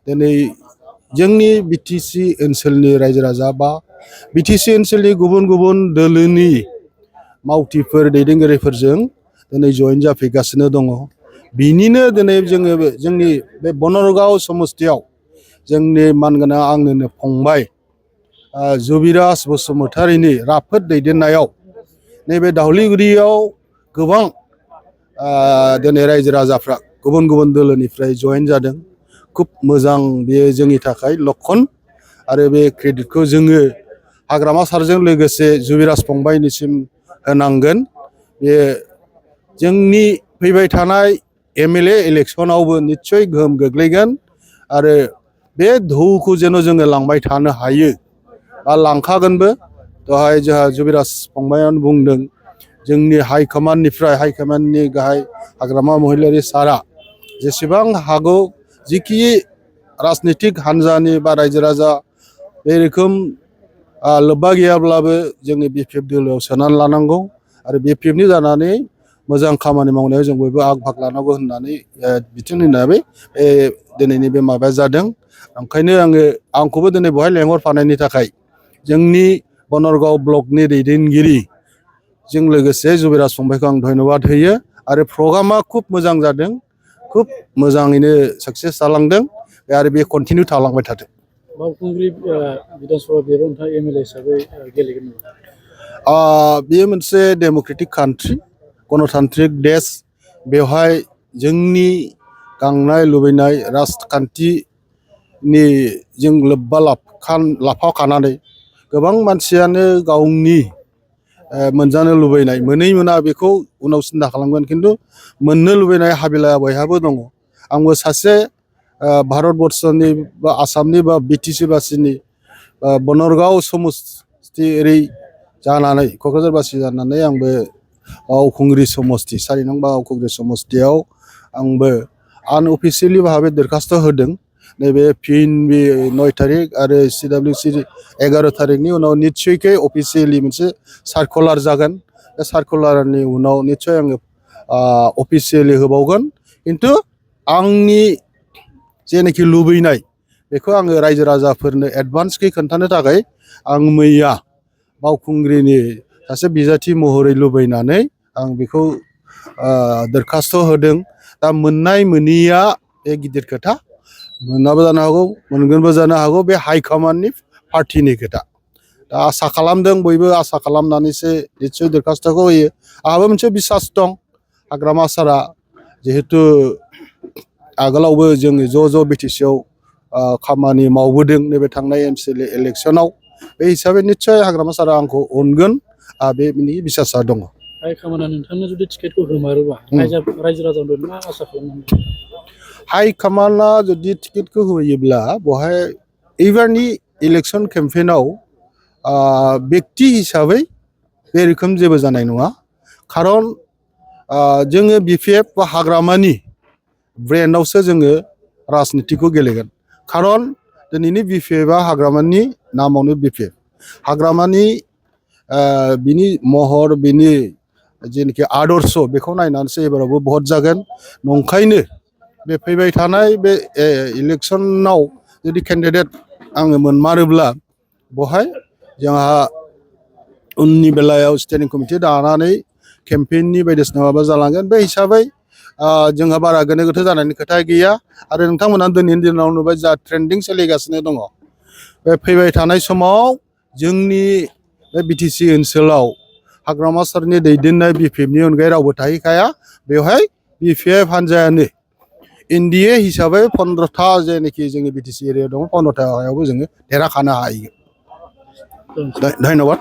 दिनै जोंनि बिटिसि ओनसोलनि रायजो राजा बा बिटिसि ओनसोलनि गुबुन गुबुन दोलोनि मावथिफोर दैदेनगिरिफोरजों दिनै जयेन जाफैगासिनो दङ। बिनिनो दिनै जोङो जोंनि बे बनरगाव समस्तियाव जोंनि मानगोनां आंनिनो फंबाय जुबिराज बसुमतारिनि राफोद दैदेननायाव नैबे दावलिगुरियाव गोबां दिनै रायजो राजाफ्रा गुबुन गुबुन दोलोनिफ्राय जयेन जादों। खुब मोजां बेयो जोंनि थाखाय लक्षन आरो बे क्रेडिटखौ जोङो हाग्रामा सारजों लोगोसे जुबिराज फंबायनिसिम होनांगोन। बे जोंनि फैबाय थानाय एमएलए इलेक्सनावबो निस्सय गोहोम गोग्लैगोन आरो बे धौखौ जेन' जोङो लांबाय थानो हायो बा लांखागोनबो। दहाय जोंहा जुबिराज फंबायानो बुंदों जोंनि हाइकमान्डनि गाहाय हाग्रामा महिलारि सारा जेसेबां हागौ जिखि राजनितिक हान्जानि बा रायजो राजा बे रोखोम लोब्बा गैयाब्लाबो जोंनि बिपिएफ दोलोआव सोनानै लानांगौ आरो बिपिएफनि जानानै मोजां खामानि मावनायाव जों बयबो आग भाग लानांगौ होननानै बिथोन होनानै दिनैनि बे माबाया जादों। ओंखायनो आंखौबो दिनै बेवहाय लेंहरफानायनि थाखाय जोंनि बनरगाव ब्लकनि दैदेनगिरिजों लोगोसे जुबिराज फंबायखौ आं धन्यबाद होयो आरो प्रग्रामा खुब मोजां जादों, खुब मोजाङैनो साक्सेस जालांदों आरो बे कन्टिनिउ थालांबाय थाथों। बावखुंग्रि बिधानसभा बेयाव नोंथाङा एमएलए हिसाबै गेलेगोन नामा? बेयो मोनसे डेम'क्रेटिक कान्ट्रि, गणतान्त्रिक देश। बेवहाय जोंनि गांनाय लुबैनाय राजखान्थिनि जों लोब्बा लाफाखानानै गोबां मानसियानो गावनि मोनजानो लुबैनाय मोनै मोना बेखौ उनाव सिन्था खालामगोन, खिन्थु मोननो लुबैनाय हाबिलाया बयहाबो दङ। आंबो सासे भारतबर्षनि बा आसामनि बा बिटिसि बासिनि बनरगाव समस्ति ओरै जानानै क'क्राझारबासि जानानै आंबो बावखुंग्रि समस्ति 4 नं बावखुंग्रि समस्तियाव आंबो आनअफिसियेलि भाबै दरखास्त होदों। नैबे फिनबि 9 थारिख आरो CWC 11 थारिखनि उनाव निस्सयकै अफिसियेलि मोनसे सार्कुलार जागोन। बे सार्कुलारनि उनाव निस्सय आङो अफिसियेलि होबावगोन। खिन्थु आंनि जेनाखि लुबैनाय बेखौ आङो रायजो राजाफोरनो एडभान्सकै खोन्थानो थाखाय आं मैया बावखुंग्रिनि सासे बिजाथि महरै लुबैनानै आं बेखौ दरखास्त होदों। दा मोननाय मोनैया बे गिदिर खोथा, मोनाबो जानो हागौ मोनगोनबो जानो हागौ, बे हाइकमान्डनि पार्टिनि खोथा। दा आसा खालामदों, बयबो आसा खालामनानैसो निस्सय दरखास्तखौ होयो। आंहाबो मोनसे बिसास दं हाग्रामा सारा जिहेतु आगोलावबो जोङो ज' बिटिसिआव खामानि मावबोदों नैबे थांनाय एमसिएलए इलेक्सनाव। बे हिसाबै निस्सय हाग्रामा सारा आंखौ अनगोन, बेनि बिसासा दङ। हाइकमान्डआ नोंथांनो जुदि टिकेटखौ होमारोबा रायजो राजाफोर मा आसा खालामनांगोन? हाइकमान्डआ जुदि टिकेटखौ होयोब्ला बेवहाय एबारनि इलेक्सन केम्पेइनाव बेक्ति हिसाबै बे रोखोम जेबो जानाय नङा। खारन जोङो बिपिएफ बा हाग्रामानि ब्रेन्डआवसो जोङो राजनितिखौ गेलेगोन। खारन दिनैनि बिपिएफआ हाग्रामानि नामावनो बिपिएफ। हाग्रामानि बिनि महर बिनि जेनाखि आदर्श बेखौ नायनानैसो एबारावबो भट जागोन। नंखायनो बे फैबाय थानाय बे इलेक्सनाव जुदि केन्डिडेट आङो मोनमारोब्ला बेवहाय जोंहा उननि बेलायाव स्टेन्डिं कमिटि दानानै केम्पेइननि बायदिसिना माबा जालांगोन। बे हिसाबै जोंहा बारा गोनो गोथो जानायनि खोथा गैया। आरो नोंथांमोना दिनैनि दिनाव नुबाय जा ट्रेन्डिं सोलिगासिनो दङ। बे फैबाय थानाय समाव जोंनि बे बिटिसि ओनसोलाव हाग्रामा सारनि दैदेननाय बिपिएफनि अनगायै रावबो थाहैखाया। बेवहाय बिपिएफ हान्जायानो एनडिए हिसाबै 15था जेनाखि जोंनि बिटिसि एरियायाव दङ 15थायावबो जोङो देरहाखानो हायो। धन्यबाद।